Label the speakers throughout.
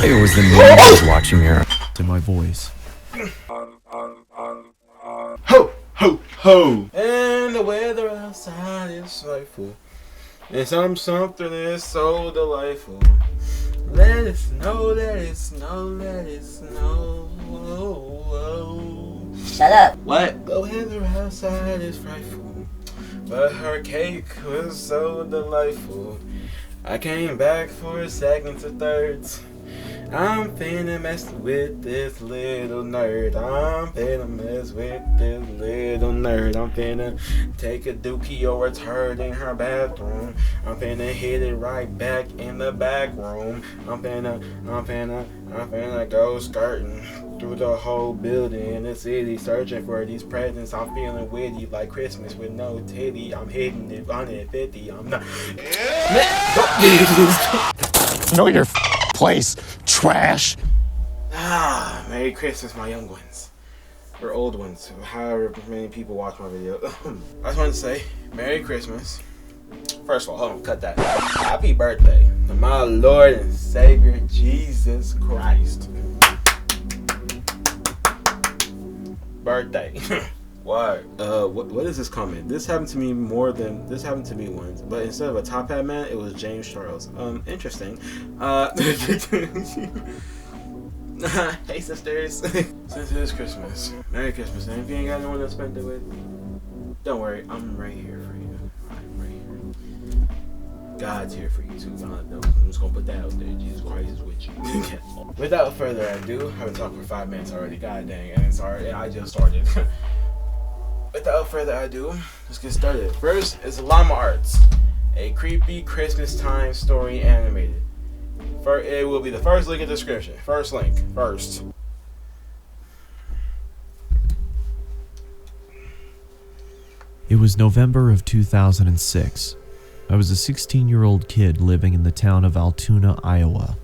Speaker 1: It was the moon I was watching here.
Speaker 2: In my voice.
Speaker 3: Ho, ho, ho! And the weather outside is frightful. And something is so delightful. Let it snow, let it snow, let it snow.
Speaker 4: Shut up.
Speaker 3: What? The weather outside is frightful, but her cake was so delightful. I came back for seconds or thirds. I'm finna mess with this little nerd. I'm finna mess with this little nerd. I'm finna take a dookie or a turd in her bathroom. I'm finna hit it right back in the back room. I'm finna go skirting through the whole building in the city, searching for these presents. I'm feeling witty like Christmas with no titty. I'm hitting it 150. I'm not.
Speaker 5: Know your place, trash.
Speaker 3: Merry Christmas, my young ones. Or old ones, however many people watch my video. I just wanted to say, Merry Christmas. First of all, hold on, cut that. Happy birthday to my Lord and Savior, Jesus Christ. Birthday. Why? What is this comment? This happened to me once, but instead of a top hat man, it was James Charles. Interesting. Hey sisters. Since it is Christmas, Merry Christmas. And if you ain't got no one to spend it with, don't worry, I'm right here for you. I'm right here. God's here for you too. I'm just gonna put that out there. Jesus Christ is with you. Without further ado, I've been talking for 5 minutes already. God dang, and I just started. Without further ado, let's get started. First is Llama Arts, a creepy Christmas time story animated. It will be the first link in the description. First link. First.
Speaker 2: It was November of 2006. I was a 16-year-old kid living in the town of Altoona, Iowa.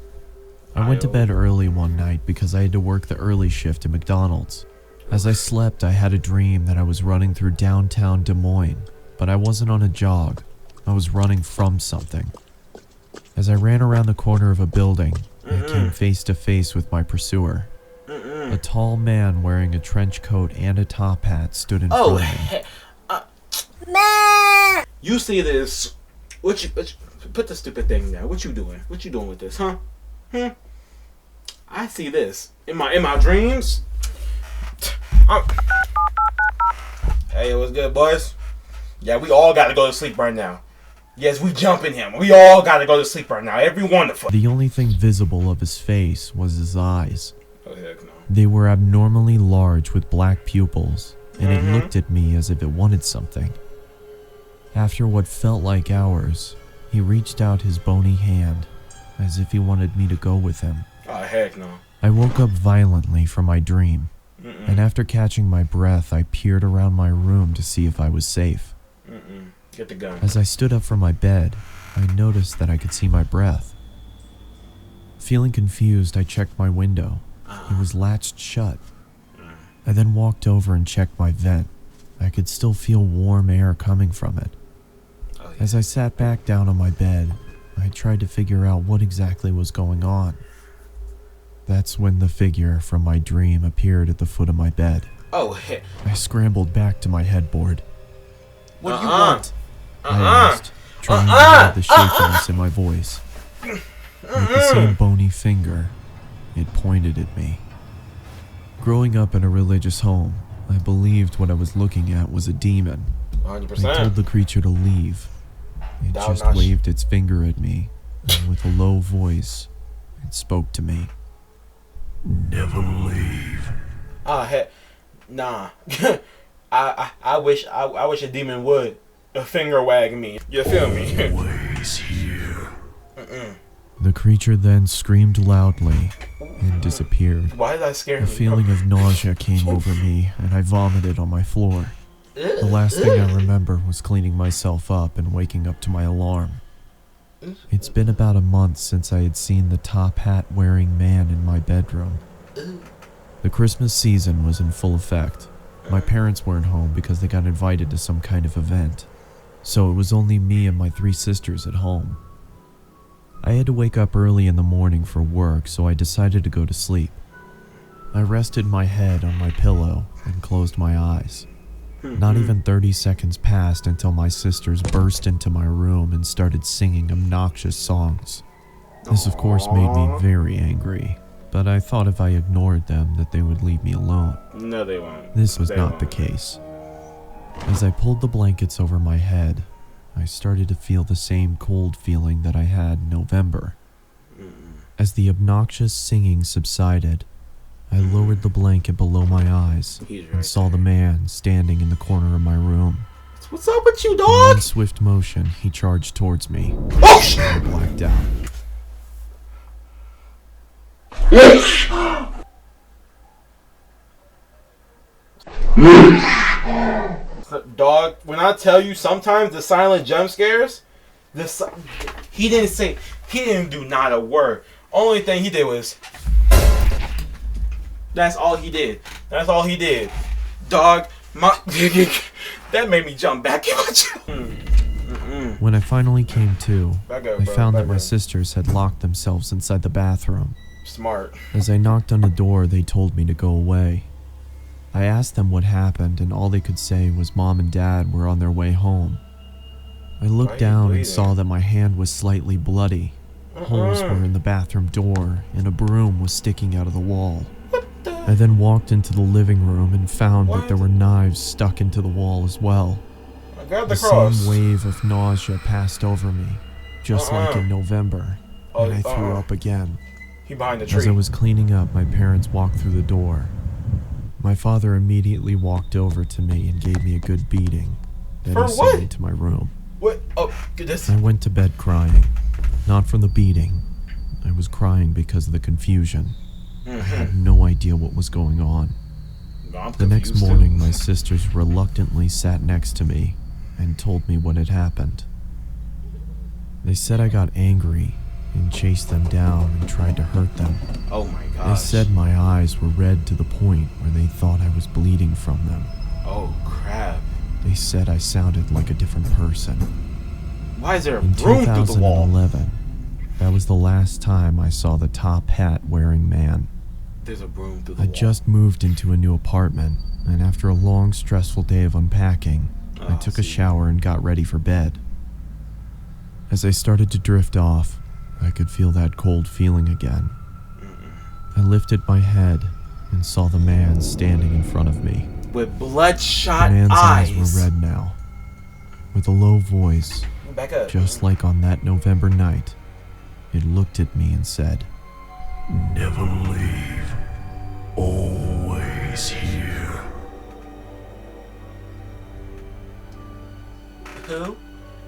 Speaker 2: I went to bed early one night because I had to work the early shift at McDonald's. As I slept, I had a dream that I was running through downtown Des Moines, but I wasn't on a jog. I was running from something. As I ran around the corner of a building, I came face to face with my pursuer. A tall man wearing a trench coat and a top hat stood in front of me.
Speaker 3: You see this? Put the stupid thing down. What you doing? What you doing with this, huh? I see this in my dreams. Hey, what's good, boys? Yeah, we all gotta go to sleep right now. Yes, we jumping him. We all gotta go to sleep right now. Every one of us.
Speaker 2: The only thing visible of his face was his eyes.
Speaker 3: Oh, heck no.
Speaker 2: They were abnormally large with black pupils, and it looked at me as if it wanted something. After what felt like hours, he reached out his bony hand, as if he wanted me to go with him.
Speaker 3: Oh, heck no.
Speaker 2: I woke up violently from my dream, and after catching my breath, I peered around my room to see if I was safe.
Speaker 3: Get the gun.
Speaker 2: As I stood up from my bed, I noticed that I could see my breath. Feeling confused, I checked my window. It was latched shut. I then walked over and checked my vent. I could still feel warm air coming from it. As I sat back down on my bed, I tried to figure out what exactly was going on. That's when the figure from my dream appeared at the foot of my bed.
Speaker 3: Oh, heck.
Speaker 2: I scrambled back to my headboard.
Speaker 3: What do you want?
Speaker 2: I asked, trying to hide the shakiness in my voice. With the same bony finger, it pointed at me. Growing up in a religious home, I believed what I was looking at was a demon.
Speaker 3: 100%.
Speaker 2: I told the creature to leave. It just waved its finger at me, and with a low voice, it spoke to me.
Speaker 5: Never leave.
Speaker 3: Ah, heck. Nah. I wish a demon would finger wag me. You feel me?
Speaker 5: Always here.
Speaker 2: The creature then screamed loudly and disappeared.
Speaker 3: Why did that scare me?
Speaker 2: A feeling of nausea came over me, and I vomited on my floor. The last thing I remember was cleaning myself up and waking up to my alarm. It's been about a month since I had seen the top hat wearing man in my bedroom. The Christmas season was in full effect. My parents weren't home because they got invited to some kind of event, so it was only me and my 3 sisters at home. I had to wake up early in the morning for work, so I decided to go to sleep. I rested my head on my pillow and closed my eyes. Not even 30 seconds passed until my sisters burst into my room and started singing obnoxious songs. This of course made me very angry, but I thought if I ignored them that they would leave me alone.
Speaker 3: No, they won't.
Speaker 2: This was not the case. As I pulled the blankets over my head, I started to feel the same cold feeling that I had in November. As the obnoxious singing subsided, I lowered the blanket below my eyes and saw the man standing in the corner of my room.
Speaker 3: What's up with you,
Speaker 2: In
Speaker 3: dog?
Speaker 2: one swift motion, he charged towards me.
Speaker 3: Oh, shit!
Speaker 2: I blacked out.
Speaker 3: Dog, when I tell you sometimes the silent jump scares, he didn't do not a word. Only thing he did was, that's all he did. That's all he did. Dog, that made me jump back in my chair.
Speaker 2: When I finally came to,
Speaker 3: Back up,
Speaker 2: I
Speaker 3: bro,
Speaker 2: found that
Speaker 3: back
Speaker 2: my
Speaker 3: up.
Speaker 2: sisters had locked themselves inside the bathroom.
Speaker 3: Smart.
Speaker 2: As I knocked on the door, they told me to go away. I asked them what happened, and all they could say was Mom and Dad were on their way home. I
Speaker 3: Why
Speaker 2: looked
Speaker 3: are you
Speaker 2: down
Speaker 3: bleeding?
Speaker 2: and saw that my hand was slightly bloody. Holes were in the bathroom door, and a broom was sticking out of the wall. I then walked into the living room and found that there were knives stuck into the wall as well.
Speaker 3: I grabbed
Speaker 2: The
Speaker 3: the cross.
Speaker 2: same wave of nausea passed over me, just like in November, and I threw up again.
Speaker 3: He behind the
Speaker 2: As I
Speaker 3: tree.
Speaker 2: was cleaning up, my parents walked through the door. My father immediately walked over to me and gave me a good beating. Then
Speaker 3: For
Speaker 2: he sent
Speaker 3: what?
Speaker 2: me to my room.
Speaker 3: What? Oh, goodness.
Speaker 2: I went to bed crying. Not from the beating. I was crying because of the confusion. I had no idea what was going on.
Speaker 3: I'm
Speaker 2: The next
Speaker 3: confused, too.
Speaker 2: morning, my sisters reluctantly sat next to me and told me what had happened. They said I got angry and chased them down and tried to hurt them.
Speaker 3: Oh my
Speaker 2: They
Speaker 3: gosh.
Speaker 2: said my eyes were red to the point where they thought I was bleeding from them.
Speaker 3: Oh crap.
Speaker 2: They said I sounded like a different person.
Speaker 3: Why is there a
Speaker 2: In
Speaker 3: broom through the wall?
Speaker 2: 2011, that was the last time I saw the top hat wearing man.
Speaker 3: There's a broom through the
Speaker 2: I
Speaker 3: wall.
Speaker 2: just moved into a new apartment, and after a long, stressful day of unpacking, I
Speaker 3: Oh,
Speaker 2: took a
Speaker 3: see.
Speaker 2: shower and got ready for bed. As I started to drift off, I could feel that cold feeling again. I lifted my head and saw the man standing in front of me.
Speaker 3: With
Speaker 2: The
Speaker 3: bloodshot
Speaker 2: man's
Speaker 3: eyes.
Speaker 2: eyes were red now. With a low voice,
Speaker 3: Back up.
Speaker 2: just like on that November night, it looked at me and said,
Speaker 5: Never leave. Always here.
Speaker 3: Who?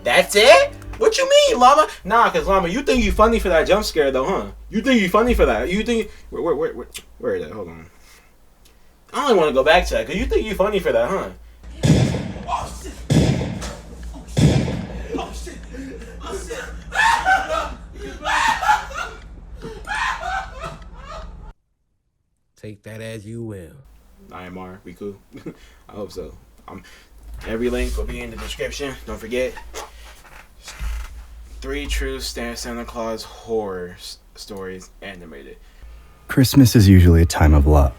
Speaker 3: That's it? What you mean, Llama? Nah, cause Llama, you think you funny for that jump scare though, huh? You think you funny for that? You think where is that? Hold on. I only want to go back to that, cause you think you funny for that, huh?
Speaker 4: Oh shit! Oh shit! Oh shit! Oh shit!
Speaker 6: Take that as you will.
Speaker 3: IMR, we cool? I hope so. Every link will be in the description. Don't forget. 3 True Santa Claus Horror Stories Animated.
Speaker 1: Christmas is usually a time of love.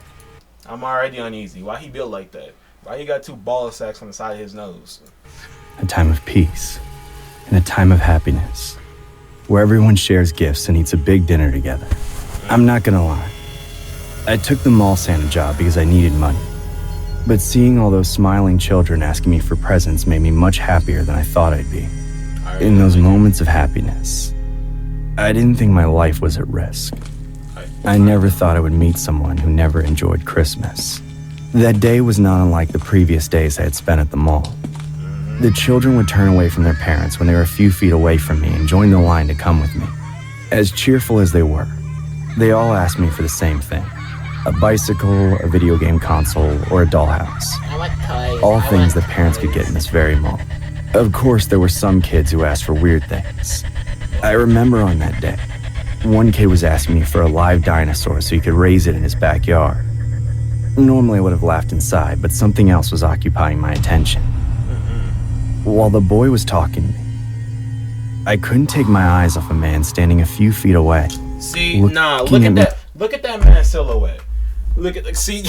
Speaker 3: I'm already uneasy. Why he built like that? Why he got 2 ball sacks on the side of his nose?
Speaker 1: A time of peace. And a time of happiness. Where everyone shares gifts and eats a big dinner together. I'm not gonna lie. I took the mall Santa job because I needed money. But seeing all those smiling children asking me for presents made me much happier than I thought I'd be. In those moments of happiness, I didn't think my life was at risk. I never thought I would meet someone who never enjoyed Christmas. That day was not unlike the previous days I had spent at the mall. The children would turn away from their parents when they were a few feet away from me and join the line to come with me. As cheerful as they were, they all asked me for the same thing. A bicycle, a video game console, or a dollhouse. All things that parents could get in this very mall. Of course, there were some kids who asked for weird things. I remember on that day, one kid was asking me for a live dinosaur so he could raise it in his backyard. Normally I would have laughed inside, but something else was occupying my attention. While the boy was talking to me, I couldn't take my eyes off a man standing a few feet away.
Speaker 3: See,
Speaker 1: Looking
Speaker 3: look
Speaker 1: at
Speaker 3: at
Speaker 1: me.
Speaker 3: that. Look at that man's silhouette. Look at see.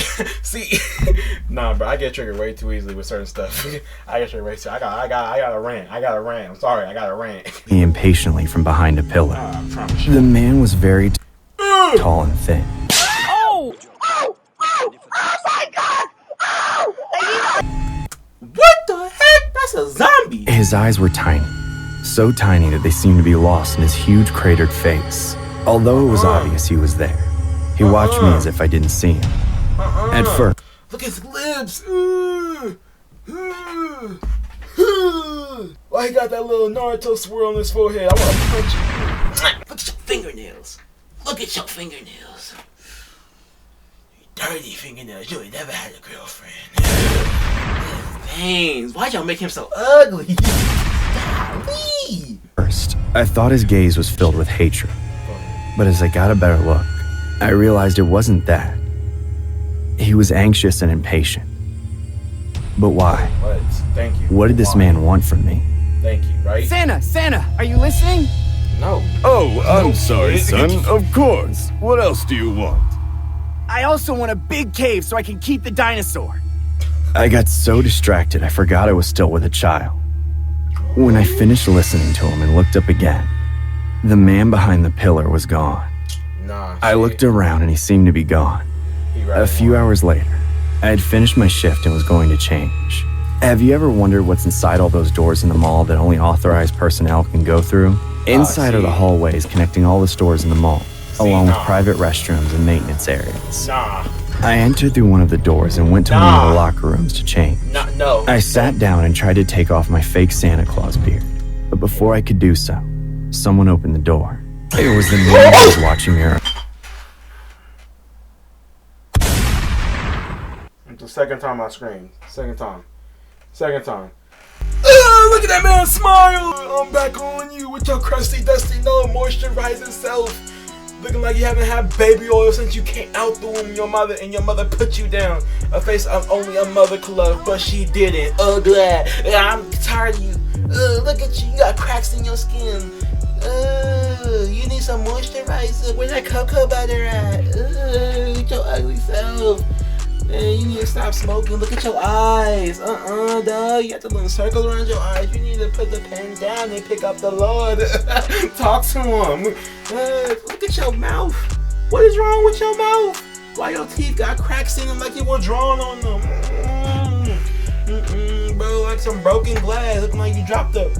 Speaker 3: Nah, bro, I get triggered way too easily with certain stuff. I get triggered way too. I got a rant. I'm sorry, I got a rant.
Speaker 1: Me impatiently from behind a pillar.
Speaker 3: I promise you.
Speaker 1: The man was very tall and thin.
Speaker 3: What the heck? That's a zombie.
Speaker 1: His eyes were tiny, so tiny that they seemed to be lost in his huge cratered face. Although it was obvious he was there, he watched me as if I didn't see him. At first,
Speaker 3: Look at his lips. Why he got that little Naruto swirl on his forehead? I want to punch you. Look at your fingernails. Look at your fingernails. Dirty fingernails. You ain't never had a girlfriend. Veins. Why'd y'all make him so ugly? Golly.
Speaker 1: I thought his gaze was filled with hatred. But as I got a better look, I realized it wasn't that. He was anxious and impatient. But why?
Speaker 3: What? Thank you.
Speaker 1: What did this man want from me?
Speaker 3: Thank you, right?
Speaker 6: Santa, are you listening?
Speaker 3: No.
Speaker 5: Oh, I'm sorry, son. Of course. What else do you want?
Speaker 6: I also want a big cave so I can keep the dinosaur.
Speaker 1: I got so distracted I forgot I was still with a child. When I finished listening to him and looked up again, the man behind the pillar was gone.
Speaker 3: Nah.
Speaker 1: I looked around and he seemed to be gone. A few hours later, I had finished my shift and was going to change. Have you ever wondered what's inside all those doors in the mall that only authorized personnel can go through? Inside are the hallways connecting all the stores in the mall, along with private restrooms and maintenance areas.
Speaker 3: Nah.
Speaker 1: I entered through one of the doors and went to one of the locker rooms to change.
Speaker 3: No.
Speaker 1: I sat down and tried to take off my fake Santa Claus beard, but before I could do so, someone opened the door. It was the man who was watching me.
Speaker 3: The second time I screamed. Second time. Look at that man smile! I'm back on you with your crusty, dusty, no moisturizing self. Looking like you haven't had baby oil since you came out the womb. Your mother put you down. A face only a mother could love, but she didn't. Glad. I'm tired of you. Look at you. You got cracks in your skin. You need some moisturizer. Where's that cocoa butter at? With your ugly self. Man, you need to stop smoking. Look at your eyes. Dog. You got the little circle around your eyes. You need to put the pen down and pick up the Lord. Talk to him. Look at your mouth. What is wrong with your mouth? Why your teeth got cracks in them like you were drawn on them? Bro, like some broken glass. Looking like you dropped a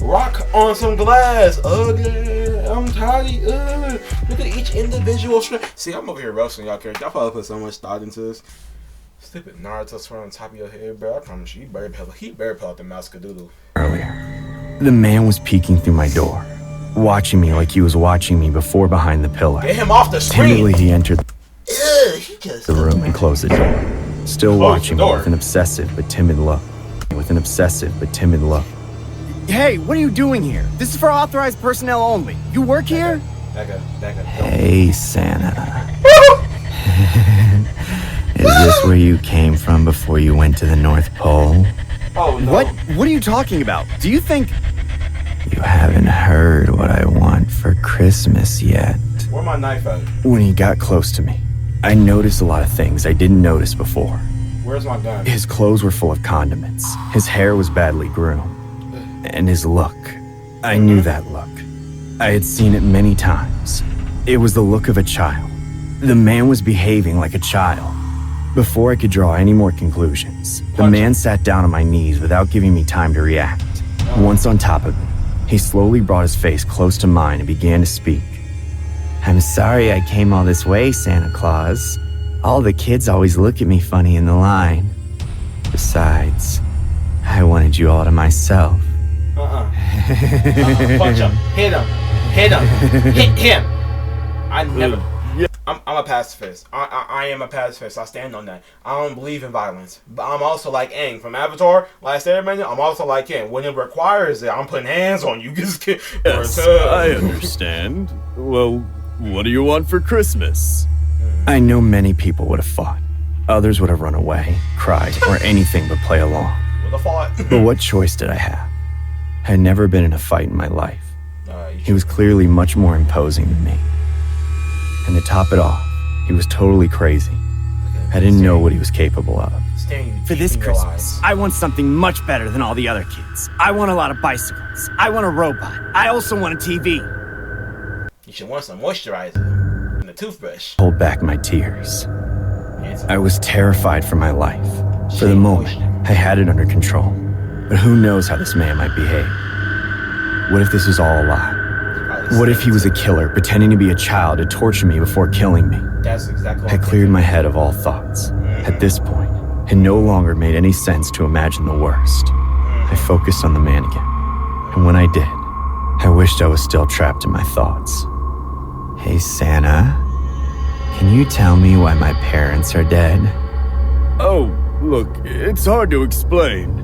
Speaker 3: rock on some glass. Ugly. I'm tired. Look at each individual strand. See, I'm over here roasting y'all character. Y'all probably put so much thought into this. Stupid Naruto swirl on top of your head, bro. I promise you, he better pull out the mouse cadoodle.
Speaker 1: Earlier, the man was peeking through my door, watching me like he was watching me before behind the pillar.
Speaker 3: Get him off the screen.
Speaker 1: Timidly, he entered
Speaker 3: He just
Speaker 1: the room and closed the door, still
Speaker 3: Close
Speaker 1: watching
Speaker 3: the
Speaker 1: me
Speaker 3: door.
Speaker 1: with an obsessive but timid look.
Speaker 6: Hey, what are you doing here? This is for authorized personnel only. You work here?
Speaker 3: Back up.
Speaker 1: Hey, Santa. Is this where you came from before you went to the North Pole?
Speaker 3: Oh no.
Speaker 6: What are you talking about? Do you think...
Speaker 1: You haven't heard what I want for Christmas yet.
Speaker 3: Where my knife at?
Speaker 1: When he got close to me, I noticed a lot of things I didn't notice before.
Speaker 3: Where's my gun?
Speaker 1: His clothes were full of condiments. His hair was badly groomed. And his look. I knew that look. I had seen it many times. It was the look of a child. The man was behaving like a child. Before I could draw any more conclusions, the man sat down on my knees without giving me time to react. Once on top of me, he slowly brought his face close to mine and began to speak. I'm sorry I came all this way, Santa Claus. All the kids always look at me funny in the line. Besides, I wanted you all to myself.
Speaker 3: Punch him. Hit him. Hit him. I never. I'm a pacifist. I am a pacifist. I stand on that. I don't believe in violence. But I'm also like Aang from Avatar, Last Airbender. I'm also like him. When it requires it, I'm putting hands on you.
Speaker 5: Yes, I understand. Well, what do you want for Christmas?
Speaker 1: I know many people would have fought. Others would have run away, cried, or anything but play along.
Speaker 3: With a fought.
Speaker 1: But what choice did I have? I had never been in a fight in my life. He was clearly much more imposing than me. And to top it off, he was totally crazy. I didn't know what he was capable of.
Speaker 6: For this Christmas, I want something much better than all the other kids. I want a lot of bicycles. I want a robot. I also want a TV.
Speaker 3: You should want some moisturizer and a toothbrush.
Speaker 1: Hold back my tears. I was terrified for my life. For the moment, I had it under control. But who knows how this man might behave? What if this was all a lie? What if he was a killer, pretending to be a child to torture me before killing me?
Speaker 3: That's exactly what
Speaker 1: I cleared my head of all thoughts. At this point, it no longer made any sense to imagine the worst. I focused on the man again. And when I did, I wished I was still trapped in my thoughts. Hey, Santa, can you tell me why my parents are dead?
Speaker 5: Oh, look, it's hard to explain.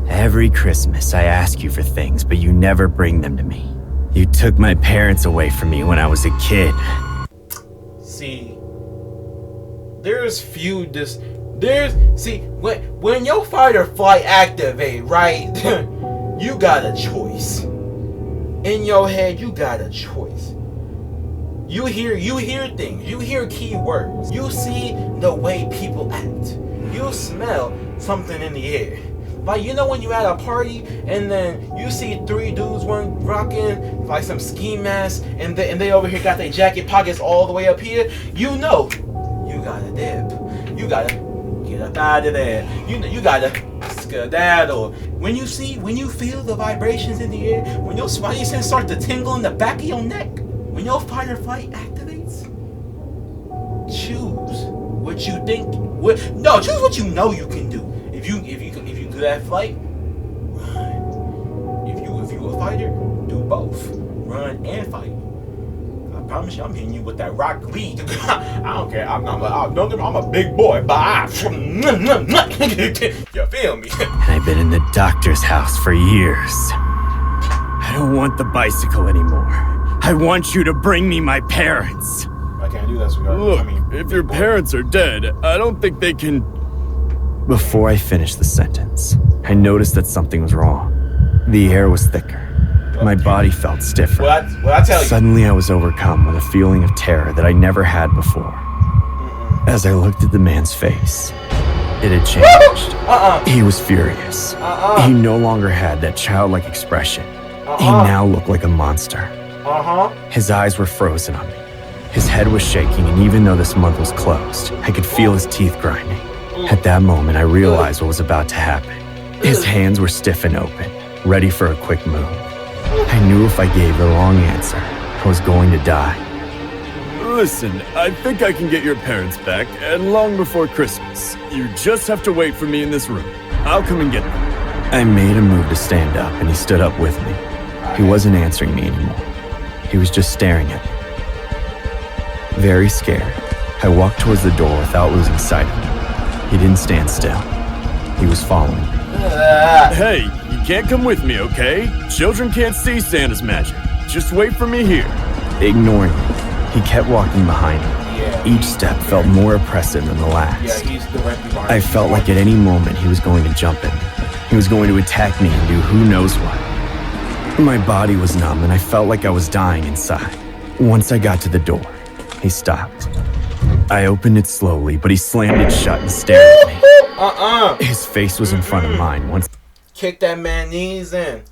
Speaker 1: Every Christmas, I ask you for things, but you never bring them to me. You took my parents away from me when I was a kid.
Speaker 3: See, when your fight or flight activate, right? You got a choice. In your head, you got a choice. You hear things. You hear key words. You see the way people act. You smell something in the air. Like, you know when you at a party and then you see 3 dudes, one rocking like some ski mask, and they over here got their jacket pockets all the way up here. You know, you gotta dip. You gotta get up out of there. You gotta skedaddle. When you feel the vibrations in the air, when your spidey sense start to tingle in the back of your neck, when your fight or flight activates, choose what you think. Choose what you know you can do. If you do that flight, run. If you a fighter, do both. Run and fight. I promise you, I'm hitting you with that rock lead. I don't care. I'm a big boy, but you feel me?
Speaker 1: And I've been in the doctor's house for years. I don't want the bicycle anymore. I want you to bring me my parents.
Speaker 3: I can't do that, sweetheart.
Speaker 5: Look, if your parents are dead, I don't think they can...
Speaker 1: Before I finished the sentence, I noticed that something was wrong. The air was thicker. My body felt stiffer.
Speaker 3: What I tell you?
Speaker 1: Suddenly I was overcome with a feeling of terror that I never had before. As I looked at the man's face, it had changed. He was furious. He no longer had that childlike expression. He now looked like a monster. His eyes were frozen on me. His head was shaking, and even though this month was closed, I could feel his teeth grinding. At that moment, I realized what was about to happen. His hands were stiff and open, ready for a quick move. I knew if I gave the wrong answer, I was going to die.
Speaker 5: Listen, I think I can get your parents back, and long before Christmas. You just have to wait for me in this room. I'll come and get them.
Speaker 1: I made a move to stand up, and he stood up with me. He wasn't answering me anymore. He was just staring at me. Very scared, I walked towards the door without losing sight of him. He didn't stand still. He was following me.
Speaker 5: Hey, you can't come with me, okay? Children can't see Santa's magic. Just wait for me here.
Speaker 1: Ignoring me, he kept walking behind me. Each step felt more oppressive than the last. I felt like at any moment he was going to jump at me. He was going to attack me and do who knows what. My body was numb and I felt like I was dying inside. Once I got to the door, he stopped. I opened it slowly, but he slammed it shut and stared at me. His face was in front of mine once.
Speaker 3: Kick that man's knees in.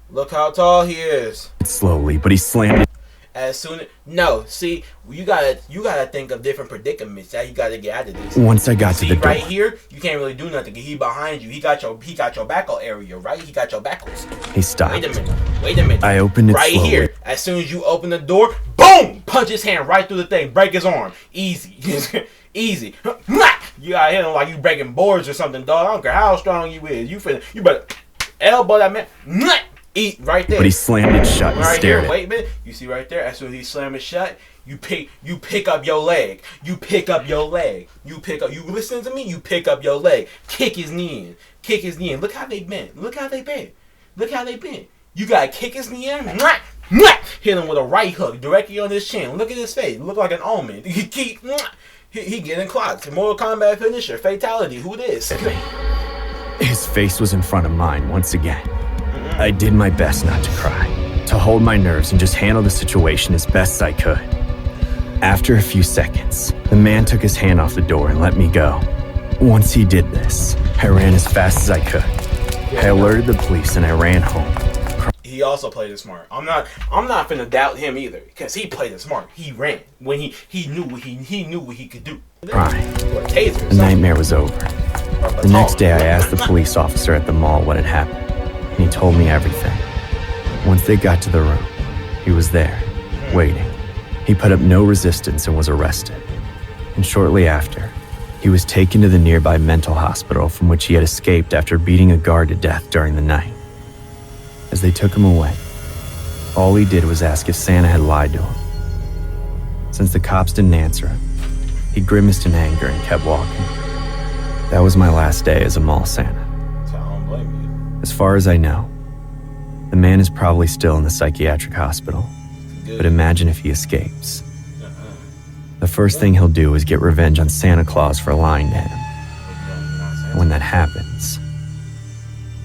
Speaker 3: Look how tall he is.
Speaker 1: Slowly, but he slammed it.
Speaker 3: As soon as see, you gotta think of different predicaments that you gotta get out of this.
Speaker 1: Once I got to the door,
Speaker 3: right here, you can't really do nothing. He behind you. He got your back area, right? He got your backles.
Speaker 1: He stopped.
Speaker 3: Wait a minute.
Speaker 1: I opened it
Speaker 3: right
Speaker 1: slowly.
Speaker 3: Here. As soon as you open the door, boom! Punch his hand right through the thing. Break his arm. Easy. Easy. You gotta hit him like you breaking boards or something, dog. I don't care how strong you is. You better elbow that man. Eat right there.
Speaker 1: But he slammed it shut and stared at me.
Speaker 3: Wait a minute. You see right there? As soon as he slammed it shut, you pick up your leg. You listen to me? You pick up your leg. Kick his knee in. Look how they bent. You gotta kick his knee in. Hit him with a right hook directly on his chin. Look at his face. Look like an omen. He getting clocked. Mortal Kombat finisher. Fatality. Who this?
Speaker 1: His face was in front of mine once again. I did my best not to cry, to hold my nerves and just handle the situation as best I could. After a few seconds, the man took his hand off the door and let me go. Once he did this, I ran as fast as I could. I alerted the police and I ran home.
Speaker 3: He also played it smart. I'm not finna doubt him either, because he played it smart. He ran when he knew what he could do.
Speaker 1: Crying.
Speaker 3: The
Speaker 1: The nightmare was over. The next day, I asked the police officer at the mall what had happened, and he told me everything. Once they got to the room, he was there, waiting. He put up no resistance and was arrested. And shortly after, he was taken to the nearby mental hospital from which he had escaped after beating a guard to death during the night. As they took him away, all he did was ask if Santa had lied to him. Since the cops didn't answer him, he grimaced in anger and kept walking. That was my last day as a mall Santa.
Speaker 3: So I don't blame you.
Speaker 1: As far as I know, the man is probably still in the psychiatric hospital.
Speaker 3: Good.
Speaker 1: But imagine if he escapes. The first thing he'll do is get revenge on Santa Claus for lying to him. And when that happens,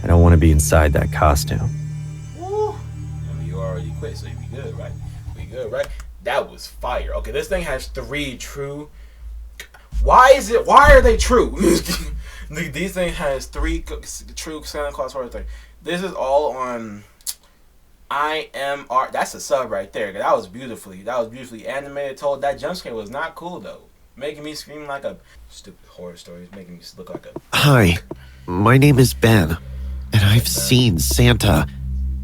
Speaker 1: I don't want to be inside that costume.
Speaker 3: Woo. I mean, you already quit, so you be good, right? We good, right? That was fire. Okay, this thing has 3 true. Why are they true? These things has 3 true Santa Claus horror thing. This is all on IMR. That's a sub right there. That was beautifully animated. Told that jump scare was not cool though, making me scream like a stupid horror story. Making me look like a.
Speaker 7: Hi, my name is Ben, and I've seen Santa,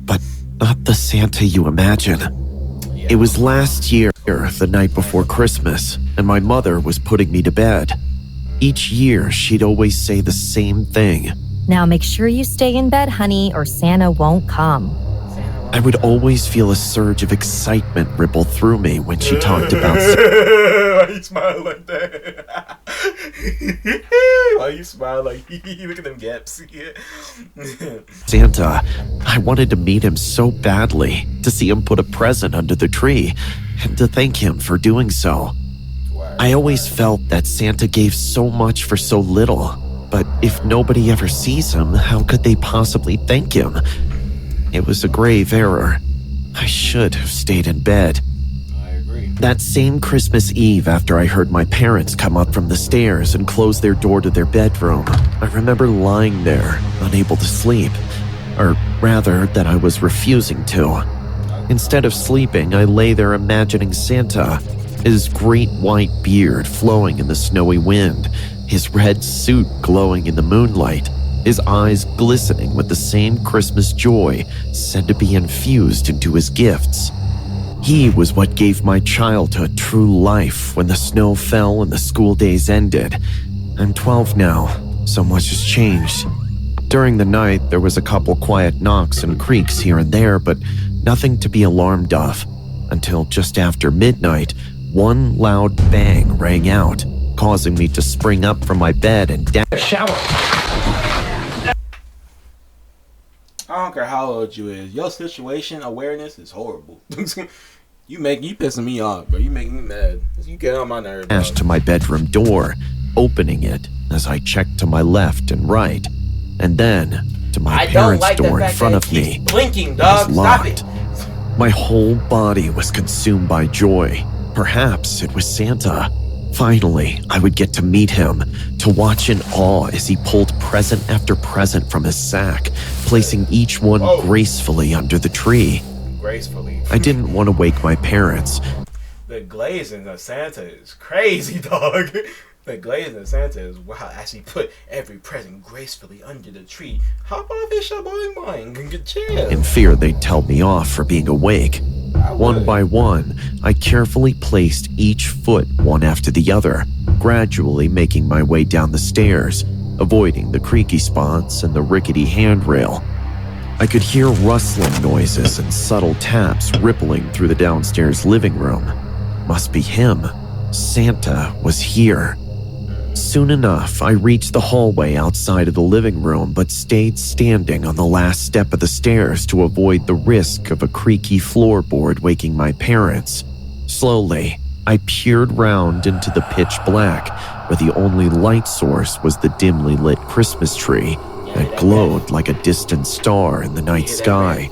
Speaker 7: but not the Santa you imagine. It was last year, the night before Christmas, and my mother was putting me to bed. Each year, she'd always say the same thing.
Speaker 8: Now make sure you stay in bed, honey, or Santa won't come.
Speaker 7: I would always feel a surge of excitement ripple through me when she talked about
Speaker 3: Why you smile like that? Why you smile like look at them gaps?
Speaker 7: Santa. I wanted to meet him so badly, to see him put a present under the tree, and to thank him for doing so. I always felt that Santa gave so much for so little, but if nobody ever sees him, how could they possibly thank him? It was a grave error. I should have stayed in bed.
Speaker 3: I agree.
Speaker 7: That same Christmas Eve, after I heard my parents come up from the stairs and close their door to their bedroom, I remember lying there, unable to sleep. Or rather, that I was refusing to. Instead of sleeping, I lay there imagining Santa, his great white beard flowing in the snowy wind, his red suit glowing in the moonlight, his eyes glistening with the same Christmas joy said to be infused into his gifts. He was what gave my childhood true life when the snow fell and the school days ended. I'm 12 now, so much has changed. During the night, there was a couple quiet knocks and creaks here and there, but nothing to be alarmed of. Until just after midnight, one loud bang rang out, causing me to spring up from my bed and shower.
Speaker 3: I don't care how old you is. Your situation awareness is horrible. you pissing me off, bro. You making me mad. You get on my nerves.
Speaker 7: Dashed to my bedroom door, opening it as I checked to my left and right, and then to my parents' door in front of me.
Speaker 3: Blinking, dog. Stop it.
Speaker 7: My whole body was consumed by joy. Perhaps it was Santa. Finally, I would get to meet him, to watch in awe as he pulled present after present from his sack, placing each one gracefully under the tree.
Speaker 3: Gracefully.
Speaker 7: I didn't want to wake my parents.
Speaker 3: The glazing of Santa is crazy, dog. The glazing of Santa is wow. As he put every present gracefully under the tree. Hop off his boing boing and get chill.
Speaker 7: In fear they'd tell me off for being awake. One by one, I carefully placed each foot one after the other, gradually making my way down the stairs, avoiding the creaky spots and the rickety handrail. I could hear rustling noises and subtle taps rippling through the downstairs living room. Must be him. Santa was here. Soon enough, I reached the hallway outside of the living room, but stayed standing on the last step of the stairs to avoid the risk of a creaky floorboard waking my parents. Slowly, I peered round into the pitch black, where the only light source was the dimly lit Christmas tree, that glowed like a distant star in the night sky.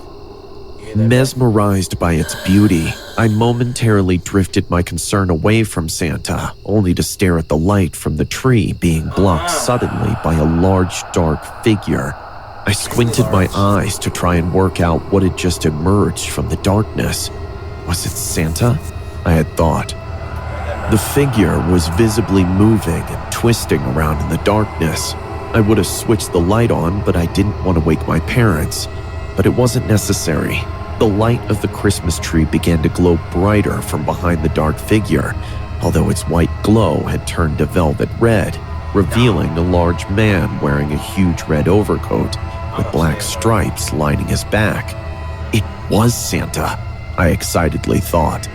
Speaker 7: Mesmerized by its beauty, I momentarily drifted my concern away from Santa, only to stare at the light from the tree being blocked suddenly by a large, dark figure. I squinted my eyes to try and work out what had just emerged from the darkness. Was it Santa? I had thought. The figure was visibly moving and twisting around in the darkness. I would have switched the light on, but I didn't want to wake my parents. But it wasn't necessary. The light of the Christmas tree began to glow brighter from behind the dark figure, although its white glow had turned to velvet red, revealing a large man wearing a huge red overcoat with black stripes lining his back. It was Santa, I excitedly thought.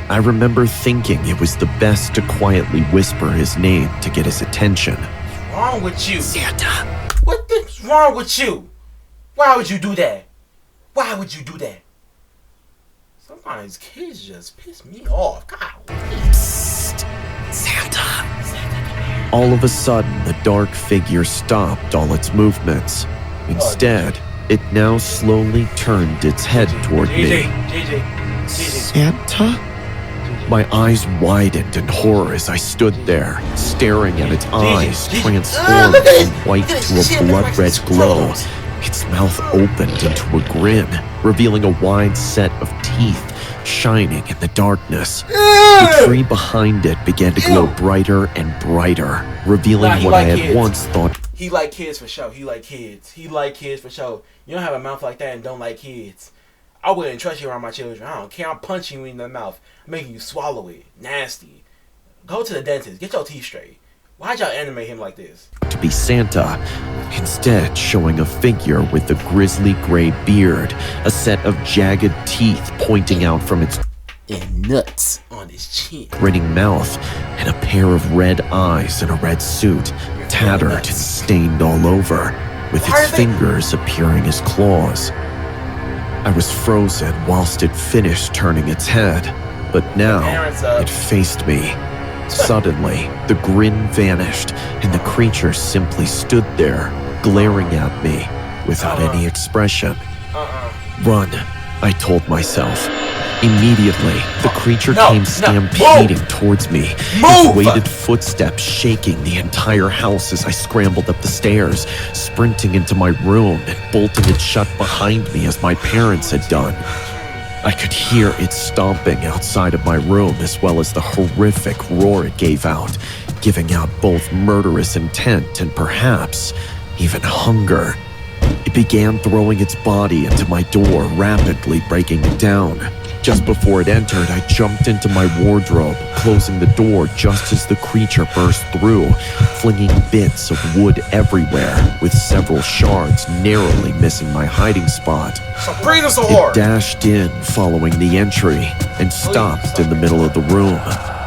Speaker 7: I remember thinking it was the best to quietly whisper his name to get his attention.
Speaker 3: What's wrong with you?
Speaker 7: Santa.
Speaker 3: What's wrong with you? Why would you do that? Why would you do that? Sometimes kids just piss me off. God.
Speaker 7: Psst. Santa. All of a sudden, the dark figure stopped all its movements. Instead, it now slowly turned its head toward me. Santa? My eyes widened in horror as I stood there, staring at its eyes transformed from white to a blood-red glow. Its mouth opened into a grin, revealing a wide set of teeth shining in the darkness. The tree behind it began to glow brighter and brighter, revealing what I had once thought.
Speaker 3: He like kids for sure. He like kids. He like kids for sure. You don't have a mouth like that and don't like kids. I wouldn't trust you around my children. I don't care. I'm punching you in the mouth, making you swallow it. Nasty. Go to the dentist. Get your teeth straight. Why'd y'all animate him like this?
Speaker 7: To be Santa, instead showing a figure with a grizzly gray beard, a set of jagged teeth pointing out from its
Speaker 3: and nuts on his chin,
Speaker 7: grinning mouth, and a pair of red eyes in a red suit, tattered and stained all over, with its fingers appearing as claws. I was frozen whilst it finished turning its head, but now it faced me. Suddenly, the grin vanished, and the creature simply stood there, glaring at me, without any expression. Run, I told myself. Immediately, the creature came stampeding towards me, its weighted footsteps shaking the entire house as I scrambled up the stairs, sprinting into my room and bolting it shut behind me as my parents had done. I could hear it stomping outside of my room as well as the horrific roar it gave out, giving out both murderous intent and perhaps even hunger. It began throwing its body into my door, rapidly breaking it down. Just before it entered, I jumped into my wardrobe, closing the door just as the creature burst through, flinging bits of wood everywhere, with several shards narrowly missing my hiding spot. It dashed in following the entry and stopped in the middle of the room,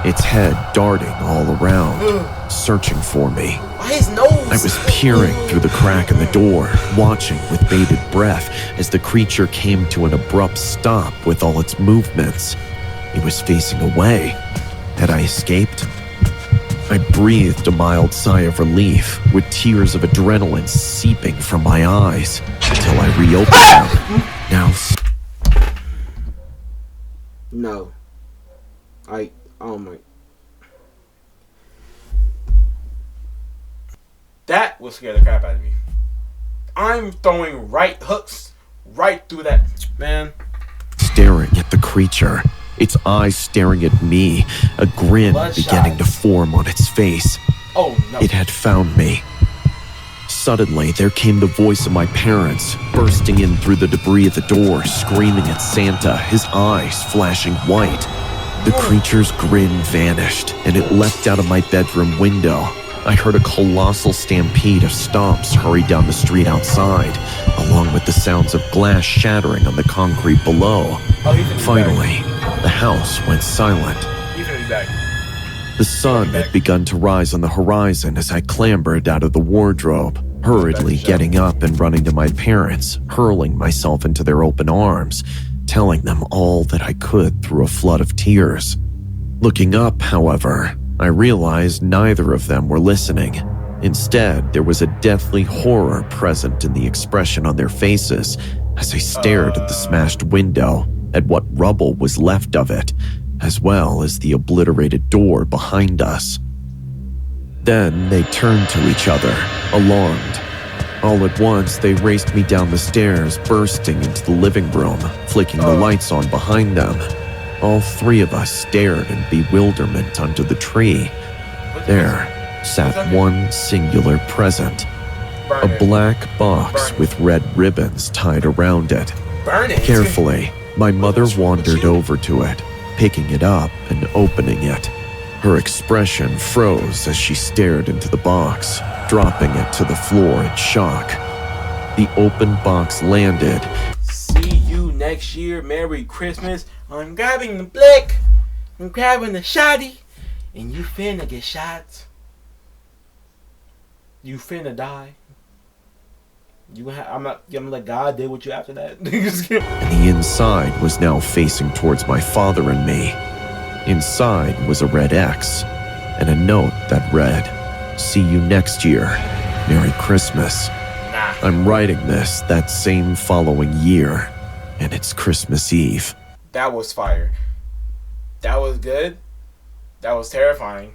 Speaker 7: its head darting all around, searching for me. I was peering through the crack in the door, watching with bated breath as the creature came to an abrupt stop with all its movements. It was facing away. Had I escaped? I breathed a mild sigh of relief, with tears of adrenaline seeping from my eyes, until I reopened them. Now...
Speaker 3: No. Oh my... That will scare the crap out of me. I'm throwing right hooks right through that, man.
Speaker 7: Staring at the creature, its eyes staring at me, a grin beginning to form on its face.
Speaker 3: Oh no.
Speaker 7: It had found me. Suddenly, there came the voice of my parents, bursting in through the debris of the door, screaming at Santa, his eyes flashing white. The creature's grin vanished, and it leapt out of my bedroom window. I heard a colossal stampede of stomps hurry down the street outside, along with the sounds of glass shattering on the concrete below. Finally, the house went silent. The sun had begun to rise on the horizon as I clambered out of the wardrobe, hurriedly getting up and running to my parents, hurling myself into their open arms, telling them all that I could through a flood of tears. Looking up, however, I realized neither of them were listening. Instead, there was a deathly horror present in the expression on their faces as they stared at the smashed window, at what rubble was left of it, as well as the obliterated door behind us. Then they turned to each other, alarmed. All at once, they raced me down the stairs, bursting into the living room, flicking the lights on behind them. All three of us stared in bewilderment under the tree. There sat one singular present, a black box with red ribbons tied around it. Carefully, my mother wandered over to it, picking it up and opening it. Her expression froze as she stared into the box, dropping it to the floor in shock. The open box landed.
Speaker 3: See you next year. Merry Christmas. I'm grabbing the blick. I'm grabbing the shotty. And you finna get shot. You finna die. I'm gonna let God deal with you after that.
Speaker 7: And the inside was now facing towards my father and me. Inside was a red X and a note that read, "See you next year. Merry Christmas."
Speaker 3: Nah.
Speaker 7: I'm writing this that same following year, and it's Christmas Eve.
Speaker 3: That was fire. That was good. That was terrifying.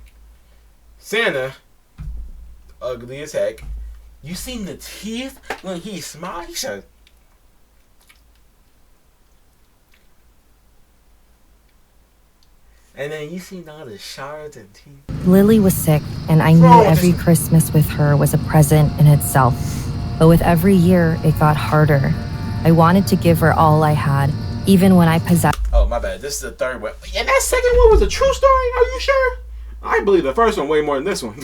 Speaker 3: Santa, ugly as heck. You seen the teeth when he smiled? He said, and then you seen all the shards and teeth.
Speaker 8: Lily was sick, and I knew every Christmas with her was a present in itself. But with every year, it got harder. I wanted to give her all I had, even when I possessed.
Speaker 3: Oh, my bad. This is the third one. And that second one was a true story? Are you sure? I believe the first one way more than this one.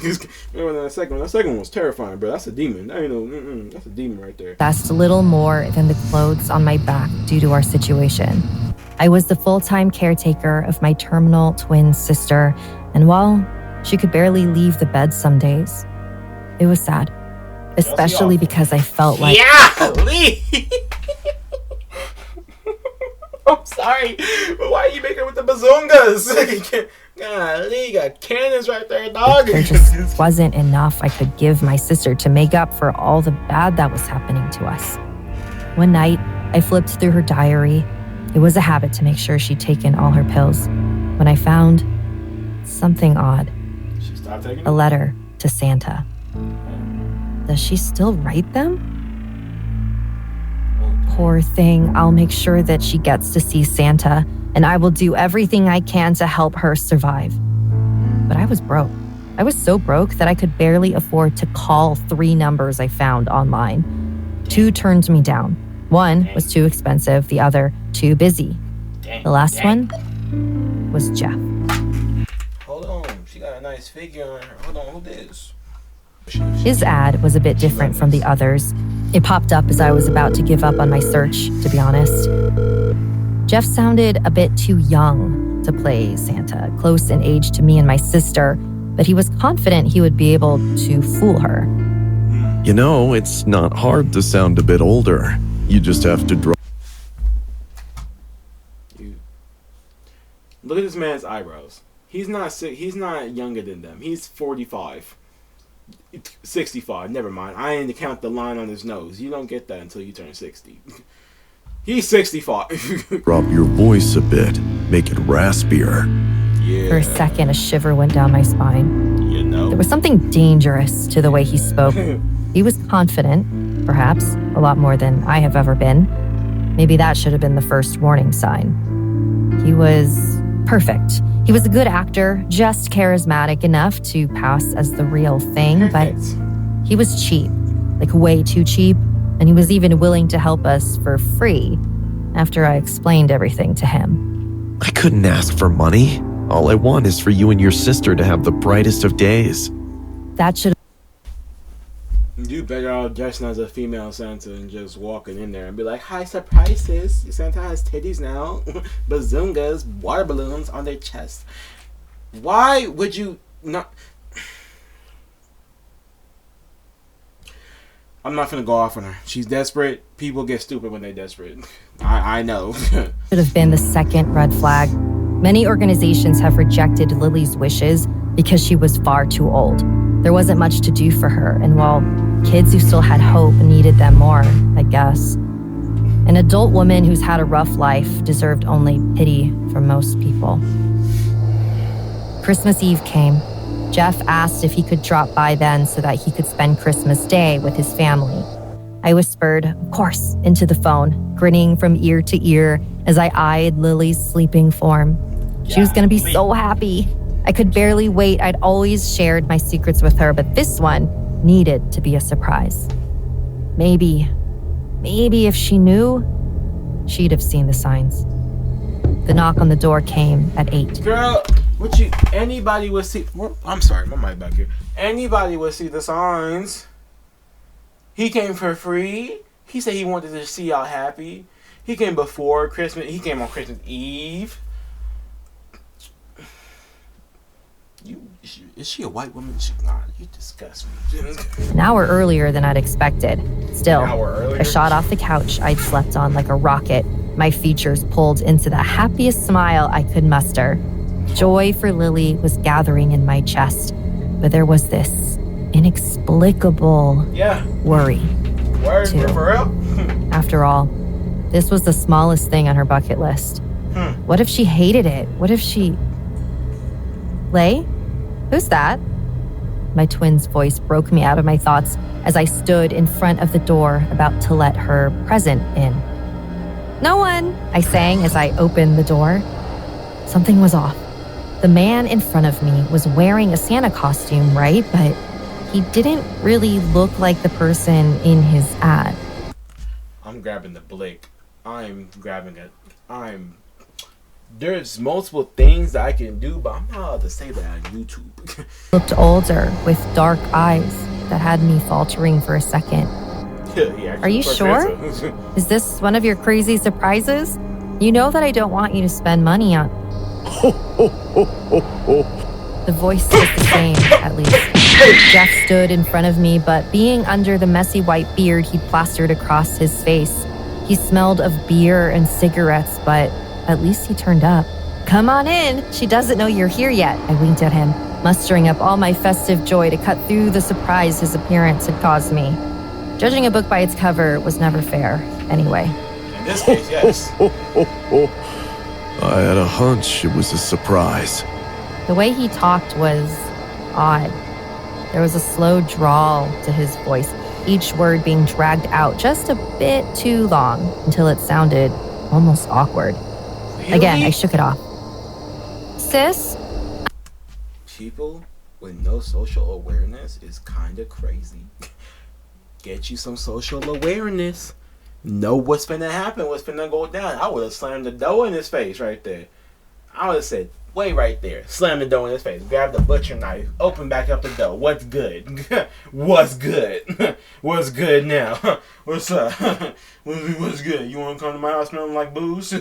Speaker 3: Remember that second one? That second one was terrifying, bro. That's a demon. I know, that's a demon right there.
Speaker 8: Possessed a little more than the clothes on my back due to our situation. I was the full-time caretaker of my terminal twin sister, and while she could barely leave the bed some days, it was sad, especially because I felt like...
Speaker 3: Yeah, Lee! I'm sorry, but why are you making it with the bazongas? Golly, you got cannons right there, dog.
Speaker 8: There just wasn't enough I could give my sister to make up for all the bad that was happening to us. One night, I flipped through her diary. It was a habit to make sure she'd taken all her pills. When I found something odd.
Speaker 3: She stopped taking
Speaker 8: a letter to Santa. Does she still write them? Poor thing. I'll make sure that she gets to see Santa, and I will do everything I can to help her survive. But I was broke. I was so broke that I could barely afford to call 3 numbers I found online. 2 turned me down. 1 was too expensive, the other too busy. The last one was Jeff.
Speaker 3: Hold on, she got a nice figure on her. Hold on, who this?
Speaker 8: His ad was a bit different from the others. It popped up as I was about to give up on my search, to be honest. Jeff sounded a bit too young to play Santa, close in age to me and my sister, but he was confident he would be able to fool her.
Speaker 7: You know, it's not hard to sound a bit older. You just have to draw.
Speaker 3: Look at this man's eyebrows. He's not younger than them. He's 45. 65, never mind. I ain't to count the line on his nose. You don't get that until you turn 60. He's 65.
Speaker 7: Drop your voice a bit. Make it raspier.
Speaker 3: Yeah.
Speaker 8: For a second, a shiver went down my spine.
Speaker 3: You know.
Speaker 8: There was something dangerous to the way he spoke. He was confident, perhaps, a lot more than I have ever been. Maybe that should have been the first warning sign. He was perfect. He was a good actor, just charismatic enough to pass as the real thing, but he was cheap, like way too cheap, and he was even willing to help us for free after I explained everything to him.
Speaker 7: I couldn't ask for money. All I want is for you and your sister to have the brightest of days.
Speaker 8: That should
Speaker 3: You better off dressing as a female Santa and just walking in there and be like, "Hi, surprises! Santa has titties now, bazungas, water balloons on their chest." Why would you not? I'm not gonna go off on her. She's desperate. People get stupid when they're desperate. I know.
Speaker 8: have been the second red flag. Many organizations have rejected Lily's wishes, because she was far too old. There wasn't much to do for her, and while kids who still had hope needed them more, I guess. An adult woman who's had a rough life deserved only pity from most people. Christmas Eve came. Jeff asked if he could drop by then so that he could spend Christmas Day with his family. I whispered, of course, into the phone, grinning from ear to ear as I eyed Lily's sleeping form. She was going to be so happy. I could barely wait. I'd always shared my secrets with her, but this one needed to be a surprise. Maybe if she knew, she'd have seen the signs. The knock on the door came at 8.
Speaker 3: Girl, anybody would see, I'm sorry, my mic back here. Anybody would see the signs. He came for free. He said he wanted to see y'all happy. He came before Christmas. He came on Christmas Eve. Is she a white woman? She's not. You disgust me.
Speaker 8: An hour earlier than I'd expected. Still,
Speaker 3: An hour earlier?
Speaker 8: I shot off the couch I'd slept on like a rocket, my features pulled into the happiest smile I could muster. Joy for Lily was gathering in my chest, but there was this inexplicable worry.
Speaker 3: Word,
Speaker 8: too.
Speaker 3: for real?
Speaker 8: After all, this was the smallest thing on her bucket list. What if she hated it? What if she... Lay? Who's that? My twin's voice broke me out of my thoughts as I stood in front of the door about to let her present in. No one, I sang as I opened the door. Something was off. The man in front of me was wearing a Santa costume, right? But he didn't really look like the person in his ad.
Speaker 3: I'm grabbing the blick. There's multiple things that I can do, but I'm not allowed to say that on YouTube.
Speaker 8: Looked older with dark eyes that had me faltering for a second. Are you sure? Is this one of your crazy surprises? You know that I don't want you to spend money on... The voice was the same, at least. Jeff stood in front of me, but being under the messy white beard he plastered across his face, he smelled of beer and cigarettes, but at least he turned up. Come on in. She doesn't know you're here yet. I winked at him, mustering up all my festive joy to cut through the surprise his appearance had caused me. Judging a book by its cover was never fair, anyway.
Speaker 3: In this case, yes.
Speaker 7: I had a hunch it was a surprise.
Speaker 8: The way he talked was odd. There was a slow drawl to his voice, each word being dragged out just a bit too long until it sounded almost awkward.
Speaker 3: Really?
Speaker 8: Again, I shook it off. Sis?
Speaker 3: People with no social awareness is kind of crazy. Get you some social awareness. Know what's finna happen, what's finna go down. I would have slammed the door in his face right there. I would have said, wait right there. Slam the door in his face. Grab the butcher knife. Open back up the door. What's good? What's good? What's good now? What's up? What's good? You want to come to my house smelling like booze?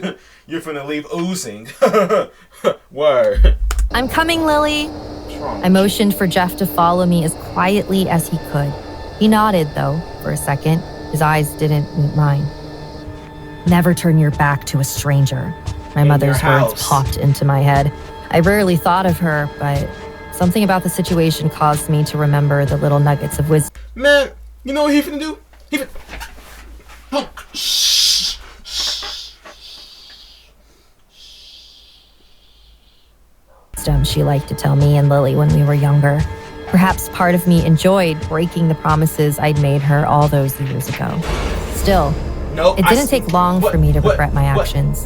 Speaker 3: You're finna leave oozing. Word.
Speaker 8: I'm coming, Lily. I motioned for Jeff to follow me as quietly as he could. He nodded, though, for a second. His eyes didn't meet mine. Never turn your back to a stranger. My mother's words popped into my head. I rarely thought of her, but something about the situation caused me to remember the little nuggets of wisdom.
Speaker 3: Man, you know what he finna do? He finna... Oh, shh.
Speaker 8: She liked to tell me and Lily when we were younger. Perhaps part of me enjoyed breaking the promises I'd made her all those years ago. Still, it didn't take long for me to regret my actions.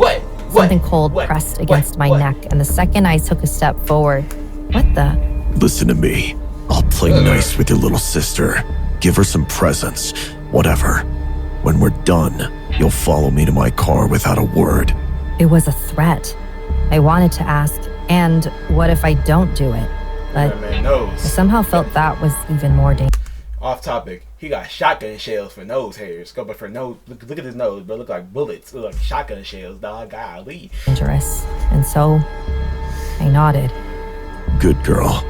Speaker 8: Something cold pressed against my neck, and the second I took a step forward, what the?
Speaker 7: Listen to me. I'll play nice with your little sister. Give her some presents. Whatever. When we're done, you'll follow me to my car without a word.
Speaker 8: It was a threat. I wanted to ask, and what if I don't do it? But I somehow felt that was even more dangerous.
Speaker 3: Off topic. He got shotgun shells for nose hairs. Go for nose. Look at his nose, but look like bullets. Look like shotgun shells, dog. Golly.
Speaker 8: Dangerous. And so I nodded.
Speaker 7: Good girl.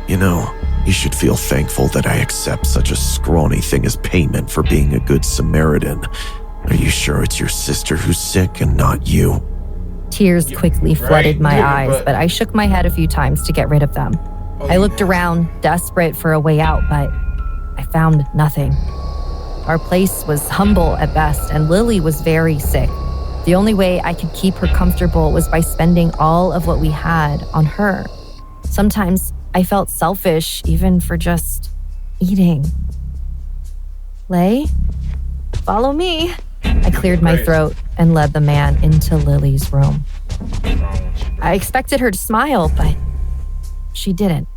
Speaker 7: You know, you should feel thankful that I accept such a scrawny thing as payment for being a good Samaritan. Are you sure it's your sister who's sick and not you?
Speaker 8: Tears quickly flooded my eyes, but I shook my head a few times to get rid of them. I looked around, desperate for a way out, but I found nothing. Our place was humble at best, and Lily was very sick. The only way I could keep her comfortable was by spending all of what we had on her. Sometimes I felt selfish, even for just eating. Lay, follow me. I cleared my throat and led the man into Lily's room. I expected her to smile, but she didn't.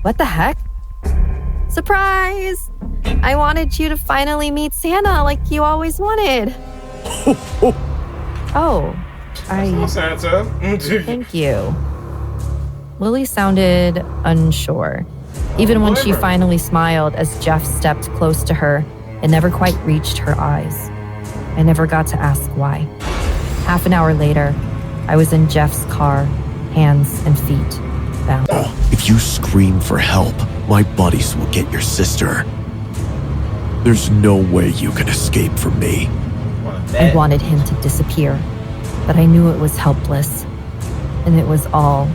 Speaker 8: What the heck? Surprise! I wanted you to finally meet Santa like you always wanted. Oh,
Speaker 3: Santa.
Speaker 8: Thank you. Lily sounded unsure. Even when she finally smiled as Jeff stepped close to her, it never quite reached her eyes. I never got to ask why. Half an hour later, I was in Jeff's car, hands and feet bound.
Speaker 7: If you scream for help, my buddies will get your sister. There's no way you can escape from me.
Speaker 8: I wanted him to disappear, but I knew it was helpless, and it was all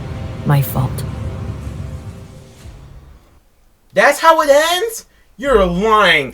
Speaker 8: my fault.
Speaker 3: That's how it ends? You're lying.